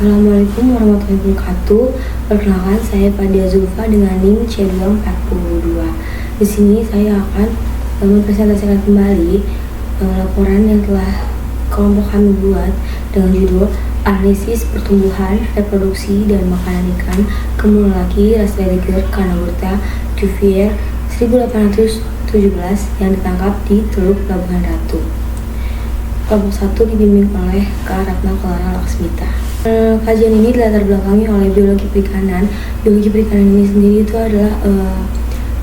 Assalamualaikum warahmatullahi wabarakatuh. Perkenalkan, saya Fadia Zulfa dengan NIM C242. Di sini saya akan mempresentasikan kembali laporan yang telah kelompok kami buat dengan judul Analisis Pertumbuhan, Reproduksi, dan Makanan Ikan Kembung Lelaki Ras Leger Kanagurta Cuvier 1817 yang ditangkap di Teluk Pelabuhan Ratu. Kelompok 1 dibimbing oleh Kak Ratna Clara Laksmita. Kajian ini dilatar belakangi oleh biologi perikanan. Biologi perikanan ini sendiri itu adalah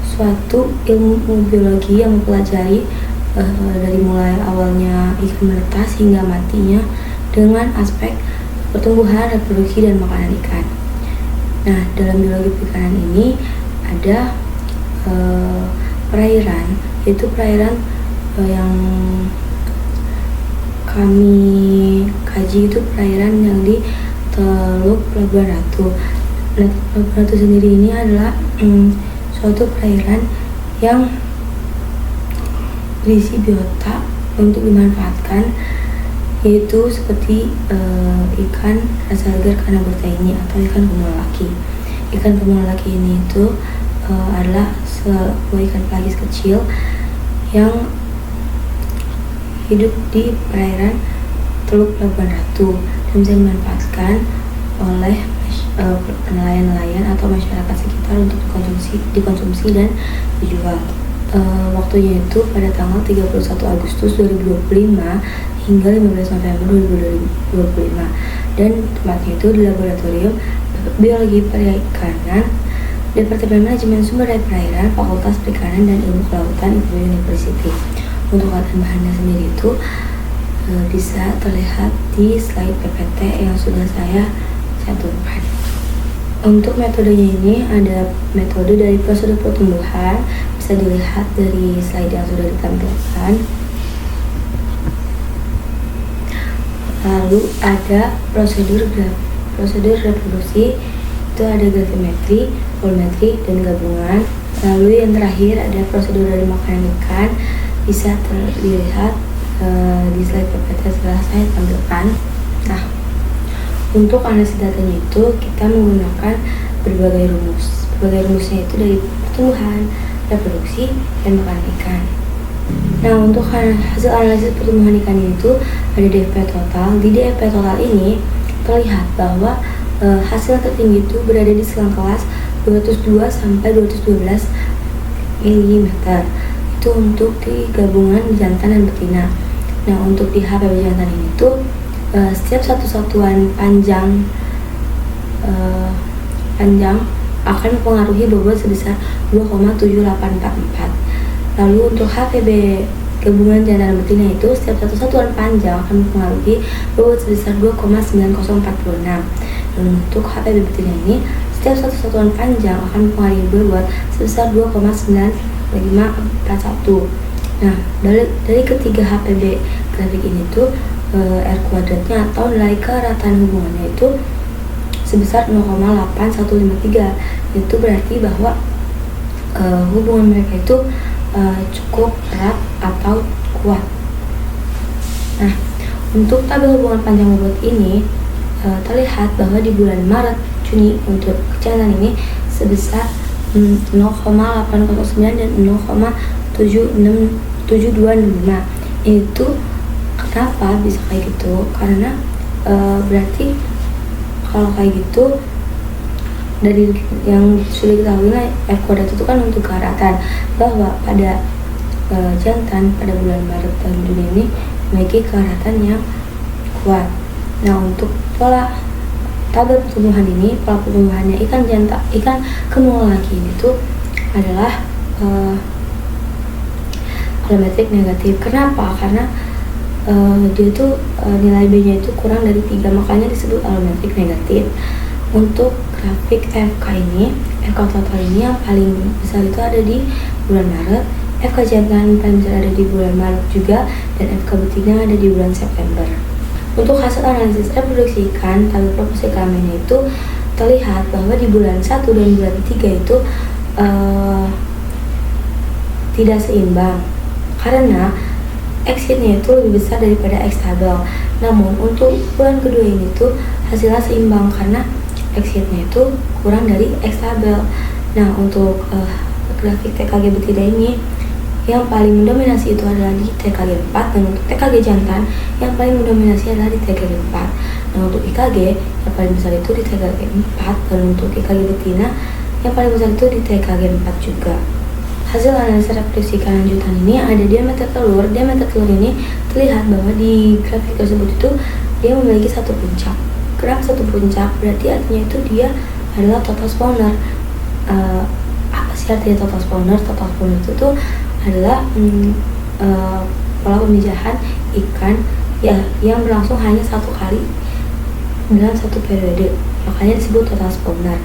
suatu ilmu biologi yang mempelajari dari mulai awalnya ikan menetas hingga matinya dengan aspek pertumbuhan, reproduksi, dan makanan ikan. Nah, dalam biologi perikanan ini ada perairan, yaitu perairan yang kami kaji itu perairan yang di Teluk Pelabuhan Ratu. Nah, Pelabuhan Ratu sendiri ini adalah suatu perairan yang berisi biota untuk dimanfaatkan, yaitu seperti ikan ras leger kanagurta ini atau ikan kembung lelaki. Ikan kembung lelaki ini itu adalah sebuah ikan pelagis kecil yang hidup di perairan Teluk Pelabuhan Ratu dan bisa dimanfaatkan oleh nelayan-nelayan atau masyarakat sekitar untuk dikonsumsi dan dijual. Waktunya itu pada tanggal 31 Agustus 2025 hingga 15 November 2025, dan tempatnya itu di Laboratorium Biologi Perikanan Departemen Manajemen Sumber Daya Perairan Fakultas Perikanan dan Ilmu Kelautan IPB University. Untuk bahan-bahannya sendiri itu bisa terlihat di slide PPT yang sudah saya cantumkan. Untuk metodenya ini ada metode dari prosedur pertumbuhan, bisa dilihat dari slide yang sudah ditampilkan. Lalu ada prosedur reproduksi, itu ada gravimetri, volumetri, dan gabungan. Lalu yang terakhir ada prosedur dari makanan ikan, bisa terlihat di slide PPT setelah saya tampilkan. Nah, untuk analisis datanya itu kita menggunakan berbagai rumus. Berbagai rumusnya itu dari pertumbuhan, reproduksi, dan makanan ikan. Nah, untuk hasil analisis pertumbuhan ikan itu ada DFP total. Di DFP total ini terlihat bahwa hasil tertinggi itu berada di selang kelas 202 sampai 212 mm. Itu untuk di gabungan jantan dan betina. Nah, untuk di HPB jantan ini tuh setiap satu satuan panjang akan mempengaruhi bobot sebesar 2,7844. Lalu untuk HPB gabungan jantan dan betina itu setiap satu satuan panjang akan mempengaruhi bobot sebesar 2,9046. Dan untuk HPB betina ini setiap satu satuan panjang akan mempengaruhi bobot sebesar 2,9541. Nah, dari ketiga HPB grafik ini tuh R kuadratnya atau nilai kerataan hubungannya itu sebesar 0,8153. Itu berarti bahwa hubungan mereka itu cukup erat atau kuat. Nah, untuk tabel hubungan panjang bobot ini terlihat bahwa di bulan Maret Juni untuk jantan ini sebesar 0,809 dan 0,7265. Itu kenapa bisa kayak gitu? Karena berarti kalau kayak gitu dari yang sudah diketahui F kuadrat itu kan untuk keratan, bahwa pada jantan pada bulan Maret dan Juni ini memiliki keratan yang kuat. Nah, untuk pola tabel pertumbuhan ini, pola pertumbuhannya ikan kembung lelaki ini tuh adalah volumetrik negatif. Kenapa? Karena dia tuh nilai B-nya itu kurang dari 3, makanya disebut volumetrik negatif. Untuk grafik FK ini, FK total ini yang paling besar itu ada di bulan Maret, FK jantan paling besar ada di bulan Maret juga, dan FK betina ada di bulan September. Untuk hasil analisis reproduksi ikan, tabel proporsi kelaminnya itu terlihat bahwa di bulan 1 dan bulan 3 itu tidak seimbang karena X-nya itu lebih besar daripada X tabel. Namun untuk bulan kedua ini tuh hasilnya seimbang karena exitnya itu kurang dari X label. Nah untuk grafik TKG betina ini yang paling mendominasi itu adalah di TKG 4, dan untuk TKG jantan yang paling mendominasi adalah di TKG 4. Nah untuk IKG yang paling besar itu di TKG 4, dan untuk IKG betina yang paling besar itu di TKG 4 juga. Hasil analisa reproduksi ikan lanjutan ini ada diameter telur. Diameter telur ini terlihat bahwa di grafik tersebut itu dia memiliki satu puncak. Kenapa satu puncak? Berarti artinya itu dia adalah total spawner. Apa sih artinya total spawner? Total spawner itu tuh adalah pola pemijahan ikan ya yang berlangsung hanya satu kali dalam satu periode, makanya disebut total spawner.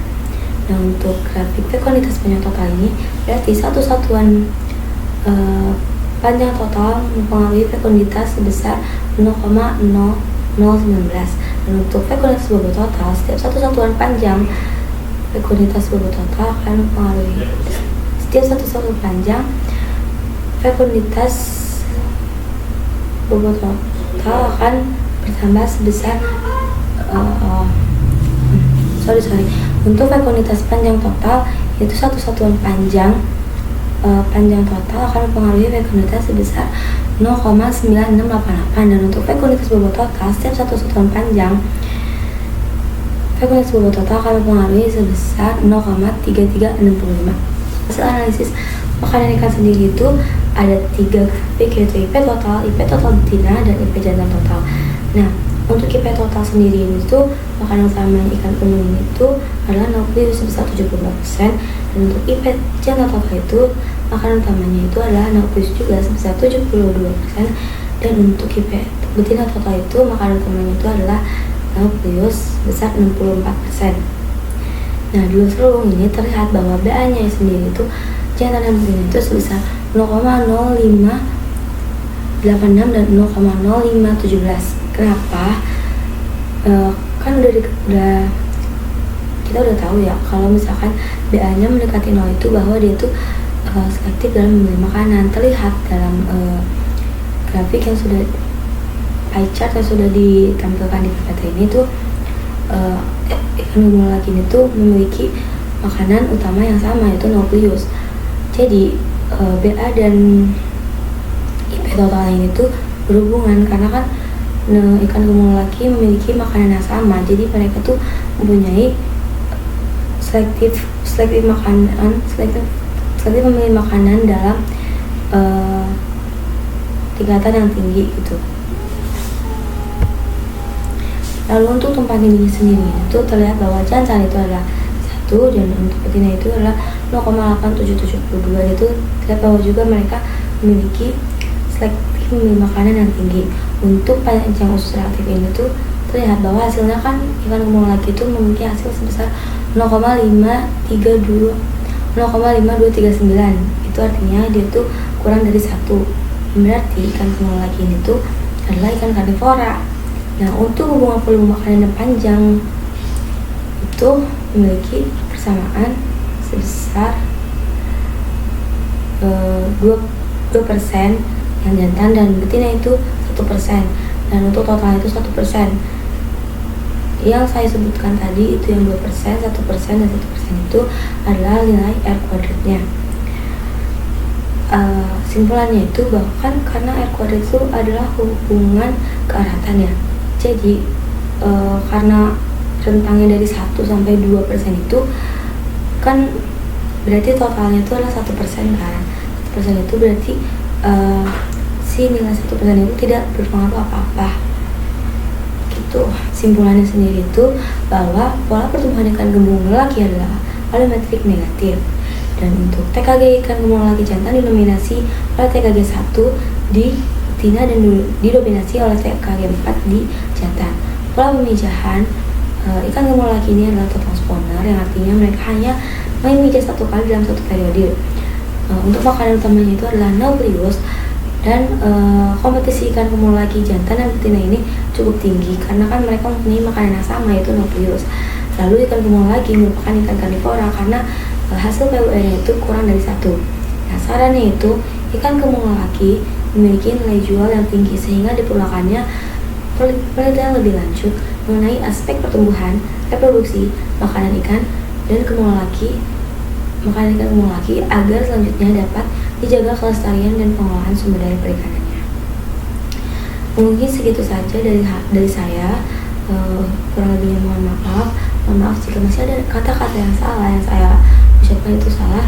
Nah untuk grafik fekunitas panjang total ini berarti satu satuan panjang total mempengaruhi fekunitas sebesar 0,0019, dan untuk fekunitas bobot total setiap satu satuan panjang fekunitas bobot total akan mempengaruhi setiap satu satuan panjang fekunitas bobot total akan bertambah sebesar untuk fekunitas panjang total yaitu satu satuan panjang total akan mempengaruhi fekunitas sebesar 0,9688, dan untuk fekunitas bobot total setiap satu satuan panjang fekunitas bobot total akan mempengaruhi sebesar 0,3365. Hasil analisis makanan ikan sendiri itu ada 3 grafik, yaitu IP total betina, dan IP jantan total. Nah untuk IP total sendiri itu makanan utama ikan umum itu adalah nukleus sebesar 75%, dan untuk IP jantan total itu makanan utamanya itu adalah nukleus juga sebesar 72%, dan untuk IP betina total itu makanan utamanya itu adalah nukleus sebesar 64%. Nah di seluruh ini terlihat bahwa BA-nya sendiri itu jantan dan betina itu sebesar 0,0586 dan 0,0517. Kenapa? Kan kita udah tahu ya kalau misalkan BA-nya mendekati 0 itu bahwa dia tuh selektif dalam memilih makanan. Terlihat dalam grafik yang sudah pie chart yang sudah ditampilkan di PPT ini tuh ikan gumul lagi ini tuh memiliki makanan utama yang sama, yaitu nukleus. Jadi BA dan IP total ini tuh berhubungan karena kan ikan gumul laki memiliki makanan yang sama, jadi mereka tuh mempunyai selektif memilih makanan dalam tingkatan yang tinggi gitu. Lalu untuk tempat tingginya sendiri itu terlihat bahwa jantan itu adalah 1, dan untuk betina itu adalah 0,8772. Itu terlihat bahwa juga mereka memiliki selektif memilih makanan yang tinggi. Untuk panjang usus relatif ini tuh terlihat bahwa hasilnya kan ikan gumul laki itu memiliki hasil sebesar 0,5239. Itu artinya dia tuh kurang dari 1. Berarti ikan gumul laki ini tuh adalah ikan karnivora. Nah untuk hubungan volume makanan yang panjang itu memiliki persamaan sebesar 2% yang jantan, dan betina itu 1%, dan untuk total itu 1%. Yang saya sebutkan tadi itu yang 2%, 1%, dan 1% itu adalah nilai R kuadratnya. Simpulannya itu bahkan karena R kuadrat itu adalah hubungan kearatan ya. Jadi karena rentangnya dari 1 sampai 2% itu kan berarti totalnya itu adalah 1% kan. 1% itu berarti si nilai 1% itu tidak berpengaruh apa-apa gitu. Simpulannya sendiri itu bahwa pola pertumbuhan ikan gumul laki adalah volumetrik negatif, dan untuk TKG ikan gumul laki jantan didominasi oleh TKG 1 di betina dan didominasi oleh TKG 4 di jantan. Pola pemijahan ikan gumul laki ini adalah total spawner, yang artinya mereka hanya memijah satu kali dalam satu periode. Untuk makanan utamanya itu adalah nukleus, dan kompetisi ikan gumul laki jantan dan betina ini cukup tinggi karena kan mereka mempunyai makanan yang sama, yaitu nukleus. Lalu ikan gumul laki merupakan ikan karnivora karena hasil PUR-nya itu kurang dari 1. Nah sarannya itu ikan gumul laki memiliki nilai jual yang tinggi sehingga diperlukannya penelitian lebih lanjut mengenai aspek pertumbuhan, reproduksi, makanan ikan kemul laki agar selanjutnya dapat dijaga kelestarian dan pengolahan sumber daya perikanannya. Mungkin segitu saja dari saya. Kurang lebihnya mohon maaf jika masih ada kata-kata yang salah yang saya ucapkan itu salah.